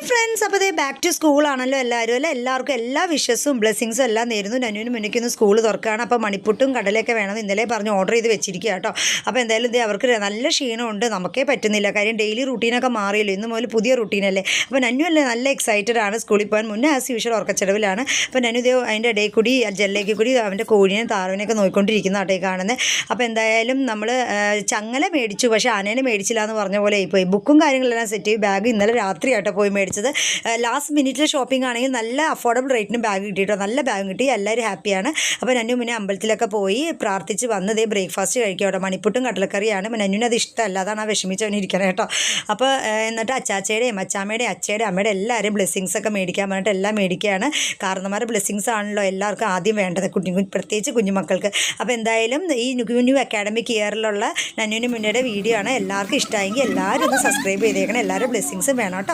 Friends, അപ്പോൾ ദേ back to സ്കൂളാണല്ലോ എല്ലാവരും അല്ലേ. എല്ലാവർക്കും എല്ലാ വിഷസും ബ്ലെസ്സിങ്സും എല്ലാം നേരുന്നു. നന്നുവിന് മുന്നിക്കുന്ന സ്കൂൾ തുറക്കുകയാണ്. അപ്പോൾ മണിപ്പുട്ടും കടലയൊക്കെ വേണം ഇന്നലെ പറഞ്ഞ് ഓർഡർ ചെയ്ത് വെച്ചിരിക്കുക കേട്ടോ. അപ്പോൾ എന്തായാലും ഇതേ അവർക്ക് നല്ല ക്ഷീണമുണ്ട്, നമുക്കേ പറ്റുന്നില്ല. കാര്യം ഡെയിലി റുട്ടീനൊക്കെ മാറിയല്ലോ, ഇന്ന് മുതൽ പുതിയ റുട്ടീനല്ലേ. അപ്പോൾ നന്നു അല്ലേ നല്ല എക്സൈറ്റഡ് ആണ് സ്കൂളിൽ പോകാൻ. മുന്നേ ആസ് യൂഷ്വൽ ഉറക്കച്ചെലവിലാണ്. അപ്പോൾ നന്നു ഇതേ അതിൻ്റെ ഇടയിൽ കൂടി ജെല്ലേക്ക് കൂടി അവൻ്റെ കോഴിനെ താറാവിനെയൊക്കെ നോക്കിക്കൊണ്ടിരിക്കുന്ന ആട്ടേ കാണുന്നത്. അപ്പോൾ എന്തായാലും നമ്മൾ ചങ്ങല മേടിച്ചു, പക്ഷേ ആനേനെ മേടിച്ചില്ല എന്ന് പറഞ്ഞ പോലെ ഇപ്പോൾ ബുക്കും കാര്യങ്ങളെല്ലാം സെറ്റ് ചെയ്ത് ബാഗ് ഇന്നലെ രാത്രി ആട്ടോ പോയി മേടിച്ചത്. ലാസ്റ്റ് മിനിറ്റിൽ ഷോപ്പിംഗ് ആണെങ്കിൽ നല്ല അഫോർഡബിൾ റേറ്റിന് ബാഗ് കിട്ടിയിട്ടോ, നല്ല ബാഗ് കിട്ടി, എല്ലാവരും ഹാപ്പിയാണ്. അപ്പോൾ നന്നു മുന്നേ അമ്പലത്തിലൊക്കെ പോയി പ്രാർത്ഥിച്ച് വന്നതേ ബ്രേക്ക്ഫാസ്റ്റ് കഴിക്കുക കേട്ടോ. മണിപ്പുട്ടും കടലക്കറിയാണ്. നന്നുവിന് അത് ഇഷ്ടമല്ല, അതാണ് ആ വിഷമിച്ചവനിരിക്കണം കേട്ടോ. അപ്പോൾ എന്നിട്ട് അച്ചാച്ചയുടെയും അച്ചാമ്മയുടെയും അച്ഛയുടെയും അമ്മയുടെ എല്ലാവരും ബ്ലെസ്സിങ്സ് ഒക്കെ മേടിക്കാൻ പറഞ്ഞിട്ട് എല്ലാം മേടിക്കുകയാണ്. കാരണന്മാരുടെ ബ്ലെസ്സിങ്സ് ആണല്ലോ എല്ലാവർക്കും ആദ്യം വേണ്ടത്, പ്രത്യേകിച്ച് കുഞ്ഞുമക്കൾക്ക്. അപ്പോൾ എന്തായാലും ഈ ന്യൂ അക്കാഡമിക് ഇയറിലുള്ള നന്നുവിന് മുന്നേയുടെ വീഡിയോ ആണ്. എല്ലാവർക്കും ഇഷ്ടമായെങ്കിൽ എല്ലാവരും ഒന്ന് സബ്സ്ക്രൈബ് ചെയ്തേക്കണം. എല്ലാവരും ബ്ലെസ്സിങ്സും വേണം കേട്ടോ.